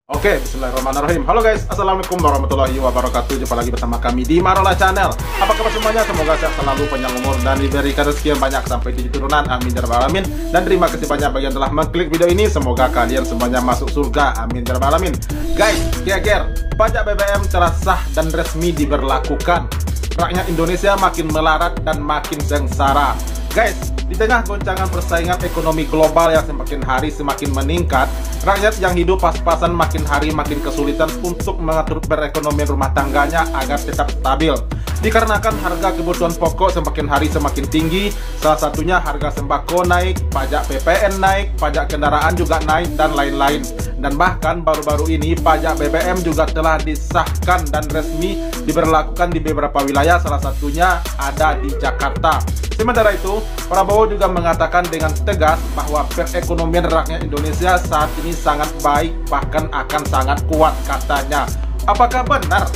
Oke, bismillahirrahmanirrahim. Halo guys, assalamualaikum warahmatullahi wabarakatuh. Jumpa lagi bersama kami di Marola Channel. Apa kabar semuanya? Semoga sehat selalu, panjang umur, dan diberikan rezeki yang banyak sampai 7 turunan. Amin ya rabbal alamin. Dan terima kasih banyak bagi yang telah mengklik video ini. Semoga kalian semuanya masuk surga. Amin ya rabbal alamin. Guys, geger, pajak BBM telah sah dan resmi diberlakukan. Rakyat Indonesia makin melarat dan makin sengsara. Guys, di tengah goncangan persaingan ekonomi global yang semakin hari semakin meningkat, rakyat yang hidup pas-pasan makin hari makin kesulitan untuk mengatur perekonomian rumah tangganya agar tetap stabil. Dikarenakan harga kebutuhan pokok semakin hari semakin tinggi, salah satunya harga sembako naik, pajak PPN naik, pajak kendaraan juga naik, dan lain-lain. Dan bahkan baru-baru ini pajak BBM juga telah disahkan dan resmi diberlakukan di beberapa wilayah, salah satunya ada di Jakarta. Sementara itu, Prabowo juga mengatakan dengan tegas bahwa perekonomian rakyat Indonesia saat ini sangat baik, bahkan akan sangat kuat katanya. Apakah benar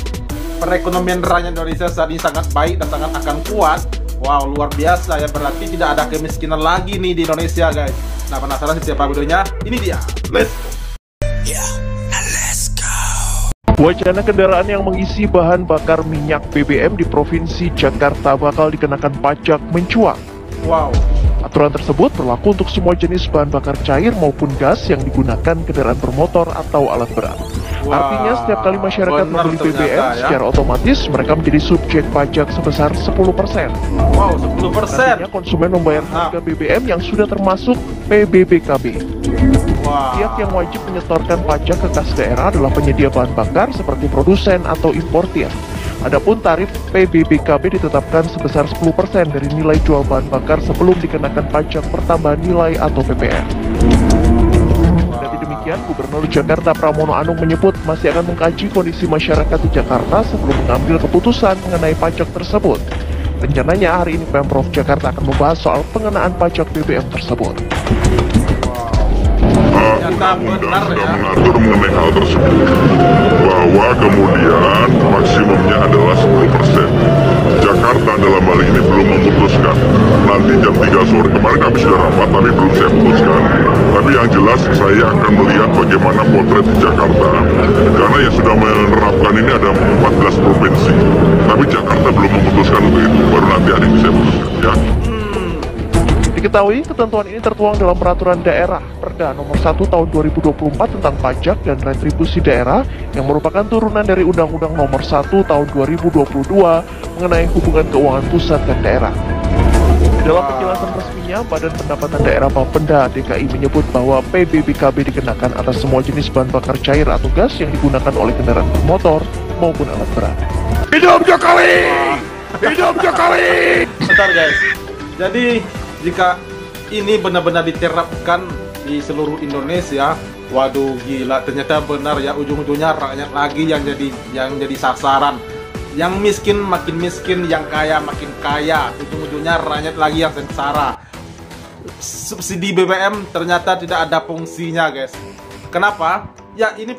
perekonomian rakyat Indonesia saat ini sangat baik dan sangat akan kuat? Wow, luar biasa ya, berarti tidak ada kemiskinan lagi nih di Indonesia guys. Nah, penasaran seperti apa videonya? Ini dia, let's go. Wacana kendaraan yang mengisi bahan bakar minyak BBM di Provinsi Jakarta bakal dikenakan pajak mencuat. Wow. Aturan tersebut berlaku untuk semua jenis bahan bakar cair maupun gas yang digunakan kendaraan bermotor atau alat berat. Artinya setiap kali masyarakat membeli BBM, secara otomatis mereka menjadi subjek pajak sebesar 10%. Wow, 10%. Nantinya konsumen membayar harga BBM yang sudah termasuk PBBKB. Pihak yang wajib menyetorkan pajak ke kas daerah adalah penyedia bahan bakar seperti produsen atau importir. Adapun tarif PBBKB ditetapkan sebesar 10% dari nilai jual bahan bakar sebelum dikenakan pajak pertambahan nilai atau PPN. Dari demikian, Gubernur Jakarta Pramono Anung menyebut masih akan mengkaji kondisi masyarakat di Jakarta sebelum mengambil keputusan mengenai pajak tersebut. Rencananya hari ini Pemprov Jakarta akan membahas soal pengenaan pajak BBM tersebut. Undang-undang sudah mengatur mengenai hal tersebut, bahwa kemudian maksimumnya adalah 10%. Jakarta dalam hal ini belum memutuskan. Nanti jam 3 sore, kemarin kami sudah rapat tapi belum saya putuskan. Tapi yang jelas saya akan melihat bagaimana potret di Jakarta, karena yang sudah menerapkan ini ada 14 provinsi. Tapi Jakarta belum memutuskan untuk itu, baru nanti hari ini saya putuskan ya. Diketahui, ketentuan ini tertuang dalam Peraturan Daerah Perda Nomor 1 Tahun 2024 tentang pajak dan retribusi daerah yang merupakan turunan dari Undang-Undang Nomor 1 Tahun 2022 mengenai hubungan keuangan pusat dan daerah. Di dalam penjelasan resminya, Badan Pendapatan Daerah Bapenda DKI menyebut bahwa PBBKB dikenakan atas semua jenis bahan bakar cair atau gas yang digunakan oleh kendaraan bermotor maupun alat berat. Hidup Jokowi! Hidup Jokowi! Bentar guys, jadi jika ini benar-benar diterapkan di seluruh Indonesia, waduh gila, ternyata benar ya, ujung-ujungnya rakyat lagi yang jadi sasaran. Yang miskin makin miskin, yang kaya makin kaya, ujung-ujungnya rakyat lagi yang sengsara. Subsidi BBM ternyata tidak ada fungsinya guys. Kenapa? Ya ini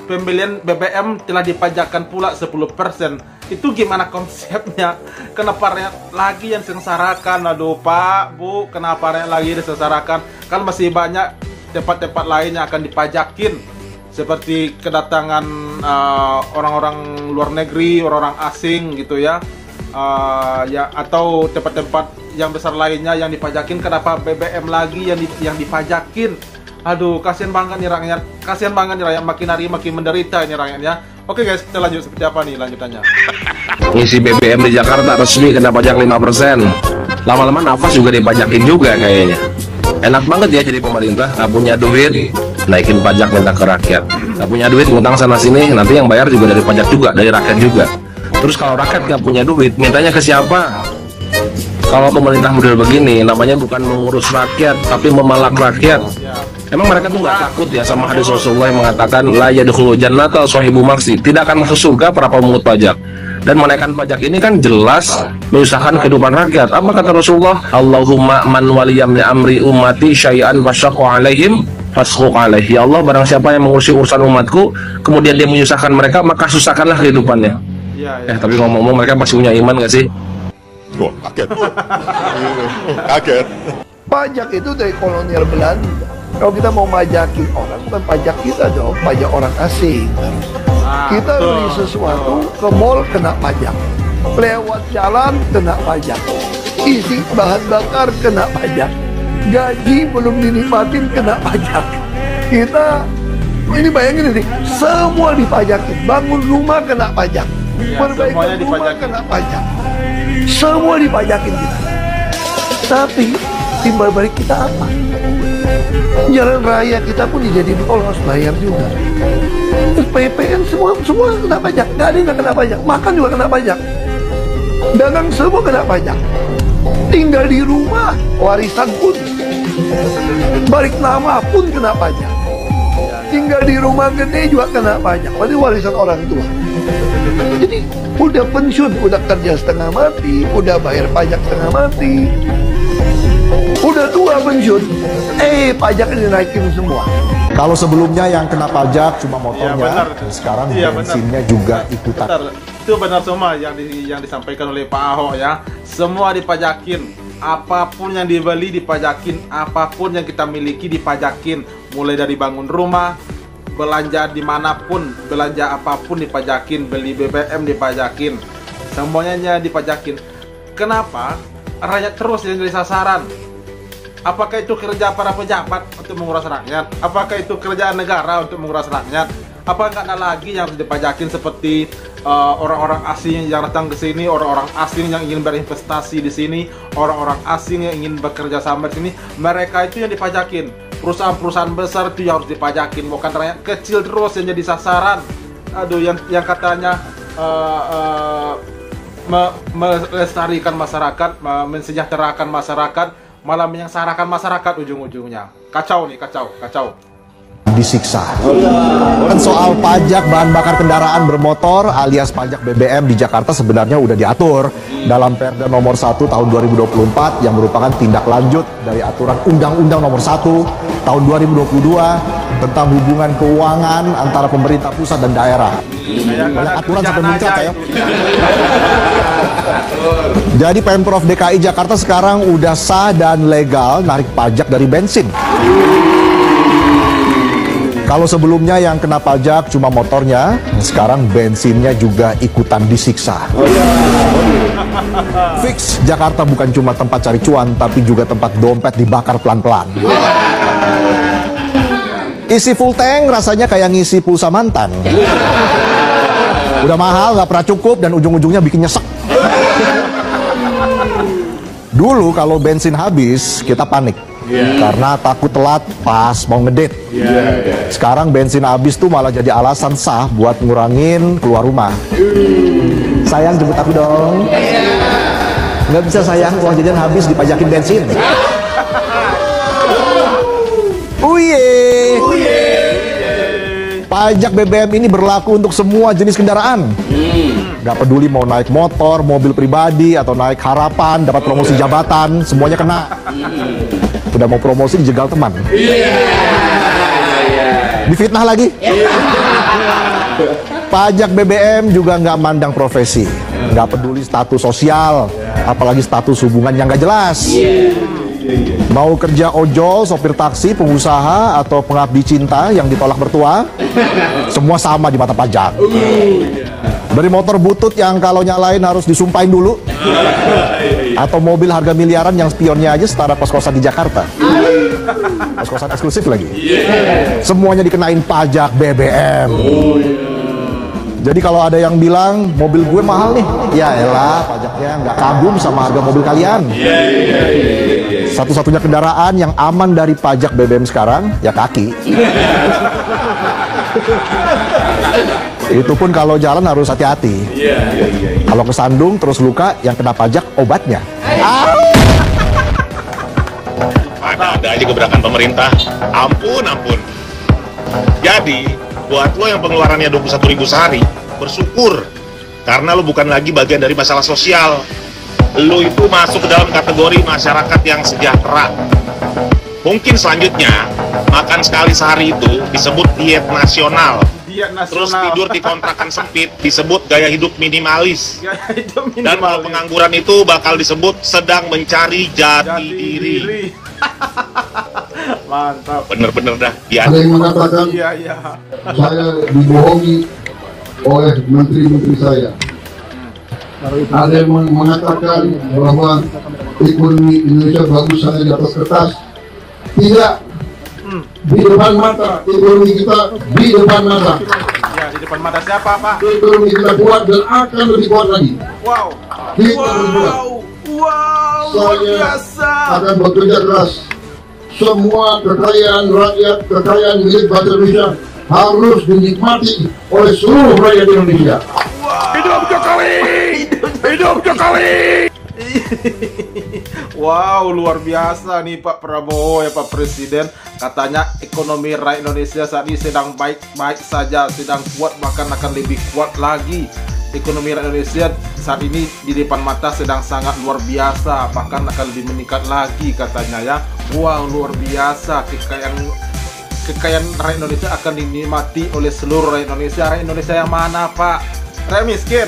pembelian BBM telah dipajakkan pula 10%. Itu gimana konsepnya? Kenapa rakyat lagi yang sengsarakan? Aduh Pak, Bu, kenapa rakyat lagi disengsarakan? Kan masih banyak tempat-tempat lain yang akan dipajakin, seperti kedatangan orang-orang luar negeri, orang-orang asing gitu ya, ya, atau tempat-tempat yang besar lainnya yang dipajakin. Kenapa BBM lagi yang dipajakin? Aduh, kasihan banget nih rakyat, makin hari makin menderita ini rakyatnya. Oke guys, kita lanjut seperti apa nih lanjutannya. Ngisi BBM di Jakarta resmi kena pajak 5%. Lama-lama nafas juga dipajakin juga kayaknya. Enak banget ya jadi pemerintah, nggak punya duit, naikin pajak minta ke rakyat. Nggak punya duit, ngutang sana sini, nanti yang bayar juga dari pajak juga, dari rakyat juga. Terus kalau rakyat nggak punya duit, mintanya ke siapa? Kalau pemerintah model begini, namanya bukan mengurus rakyat, tapi memalak rakyat. Emang mereka tuh nggak takut ya sama hadis Rasulullah yang mengatakan la yadkhulu jannata sahibu maksi, tidak akan masuk surga para pemungut pajak. Dan menaikkan pajak ini kan jelas menyusahkan kehidupan rakyat. Apa kata Rasulullah? Allahumma man waliyam li amri ummati syai'an fasyaqqa alaihim fasquq alaihi. Ya Allah, barang siapa yang mengurusi urusan umatku kemudian dia menyusahkan mereka, maka susahkanlah kehidupannya. Tapi ngomong-ngomong, mereka masih punya iman nggak sih? Kaget. Kaget. Pajak itu dari kolonial Belanda. Kalau kita mau pajakin orang, bukan pajak kita dong, pajak orang asing. Kita beli sesuatu ke mall kena pajak, lewat jalan kena pajak, isi bahan bakar kena pajak, gaji belum dinikmatin kena pajak. Kita ini bayangin ini, semua dipajakin. Bangun rumah kena pajak, perbaikan rumah kena pajak, semua dipajakin kita. Tapi timbal balik kita apa? Jalan raya kita pun dijadiin tol, harus bayar juga. Terus PPN semua kena pajak, nggak ada yang nggak kena pajak. Makan juga kena pajak, dagang semua kena pajak. Tinggal di rumah, warisan pun, balik nama pun kena pajak. Tinggal di rumah gede juga kena pajak, berarti warisan orang tua. Jadi udah pensiun, udah kerja setengah mati, udah bayar pajak setengah mati, udah tua pensiun, pajaknya dinaikin semua. Kalau sebelumnya yang kena pajak cuma motornya, sekarang bensinnya juga ikutan. Itu benar semua yang disampaikan oleh Pak Ahok ya. Semua dipajakin, apapun yang dibeli dipajakin, apapun yang kita miliki dipajakin. Mulai dari bangun rumah, belanja dimanapun, belanja apapun dipajakin, beli BBM dipajakin, semuanya dipajakin. Kenapa? Rakyat terus yang jadi sasaran. Apakah itu kerja para pejabat untuk menguras rakyat? Apakah itu kerjaan negara untuk menguras rakyat? Apa nggak ada lagi yang harus dipajakin seperti orang-orang asing yang datang ke sini, orang-orang asing yang ingin berinvestasi di sini, orang-orang asing yang ingin bekerja sama di sini? Mereka itu yang dipajakin. Perusahaan-perusahaan besar itu yang harus dipajakin, bukan rakyat kecil terus yang jadi sasaran. Aduh, yang katanya melestarikan masyarakat, mensejahterakan masyarakat, malah menyengsarakan masyarakat ujung-ujungnya. Kacau nih, kacau. Disiksa. Dan soal pajak bahan bakar kendaraan bermotor alias pajak BBM di Jakarta sebenarnya udah diatur dalam Perda nomor 1 tahun 2024 yang merupakan tindak lanjut dari aturan Undang-Undang nomor 1 tahun 2022 tentang hubungan keuangan antara pemerintah pusat dan daerah. Banyak aturan sampai muncrat ya. Jadi Pemprov DKI Jakarta sekarang udah sah dan legal narik pajak dari bensin. Kalau sebelumnya yang kena pajak cuma motornya, sekarang bensinnya juga ikutan disiksa. Fix, Jakarta bukan cuma tempat cari cuan, tapi juga tempat dompet dibakar pelan-pelan. Isi full tank rasanya kayak ngisi pulsa mantan. Udah mahal, nggak pernah cukup, dan ujung-ujungnya bikin nyesek. Dulu kalau bensin habis, kita panik. Karena takut telat pas mau ngedate. Sekarang bensin habis tuh malah jadi alasan sah buat ngurangin keluar rumah. Sayang, jemput aku dong. Nggak bisa sayang, uang jajan habis dipajakin bensin. Pajak BBM ini berlaku untuk semua jenis kendaraan. Nggak peduli mau naik motor, mobil pribadi, atau naik harapan, dapat promosi jabatan, semuanya kena. Udah mau promosi dijegal teman. Difitnah lagi. Pajak BBM juga nggak mandang profesi, nggak peduli status sosial, apalagi status hubungan yang nggak jelas. Mau kerja ojol, sopir taksi, pengusaha, atau pengabdi cinta yang ditolak mertua, semua sama di mata pajak. Dari motor butut yang kalau nyalain harus disumpahin dulu, atau mobil harga miliaran yang spionnya aja setara kos-kosan di Jakarta. Kos-kosan eksklusif lagi. Semuanya dikenain pajak BBM. Jadi kalau ada yang bilang mobil gue mahal nih, ya elah, pajaknya nggak kagum sama harga mobil kalian. Satu-satunya kendaraan yang aman dari pajak BBM sekarang ya kaki. Itu pun kalau jalan harus hati-hati. Kalau kesandung terus luka, yang kena pajak obatnya. Ada aja gebrakan pemerintah. Ampun. Jadi, buat lo yang pengeluarannya 21.000 sehari, bersyukur. Karena lo bukan lagi bagian dari masalah sosial. Lo itu masuk ke dalam kategori masyarakat yang sejahtera. Mungkin selanjutnya, makan sekali sehari itu disebut diet nasional. Terus tidur di kontrakan sempit disebut gaya hidup minimalis. Dan kalau pengangguran itu bakal disebut sedang mencari jati diri. Mantap. Bener-bener dah. Ya. Ada yang mengatakan Iya. saya dibohongi oleh menteri-menteri saya. Ada yang mengatakan bahwa ekonomi Indonesia bagus hanya di atas kertas. Tidak. Di depan mata ekonomi kita, di depan mata. Ya, di depan mata siapa, Pak? Ekonomi kita kuat dan akan lebih kuat lagi. Wow. Kita berbuat. Wow, luar Saya biasa. akan bekerja keras. Semua kekayaan rakyat, kekayaan milik bangsa Indonesia harus dinikmati oleh seluruh rakyat Indonesia. Hidup Jokowi! Hidup Jokowi! Wow, luar biasa nih Pak Prabowo ya, Pak Presiden. Katanya ekonomi rakyat Indonesia saat ini sedang baik-baik saja, sedang kuat, bahkan akan lebih kuat lagi. Ekonomi rakyat Indonesia saat ini di depan mata sedang sangat luar biasa, bahkan akan lebih meningkat lagi katanya ya. Wow, luar biasa. Kekayaan rakyat Indonesia akan dinikmati oleh seluruh rakyat Indonesia. Rakyat Indonesia yang mana, Pak? Rakyat miskin?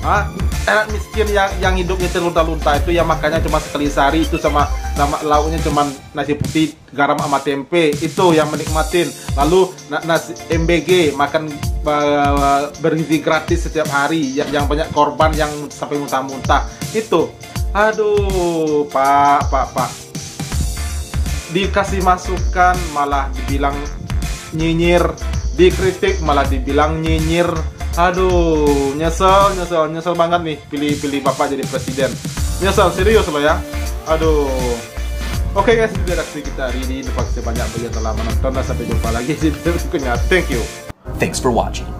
Rakyat miskin yang hidupnya terlunta-lunta itu, yang makannya cuma sekali sehari, itu sama lauknya cuma nasi putih, garam sama tempe, itu yang menikmatin. Lalu nasi MBG, makan bergizi gratis setiap hari, yang banyak korban yang sampai muntah-muntah itu. Aduh, Pak, dikasih masukan malah dibilang nyinyir, dikritik malah dibilang nyinyir. Aduh, nyesel banget nih pilih Bapak jadi presiden. Nyesel serius loh ya. Aduh. Oke guys, itu reaksi kita hari ini. Terima kasih banyak bagi yang telah menonton, dan sampai jumpa lagi di video berikutnya. Thank you. Thanks for watching.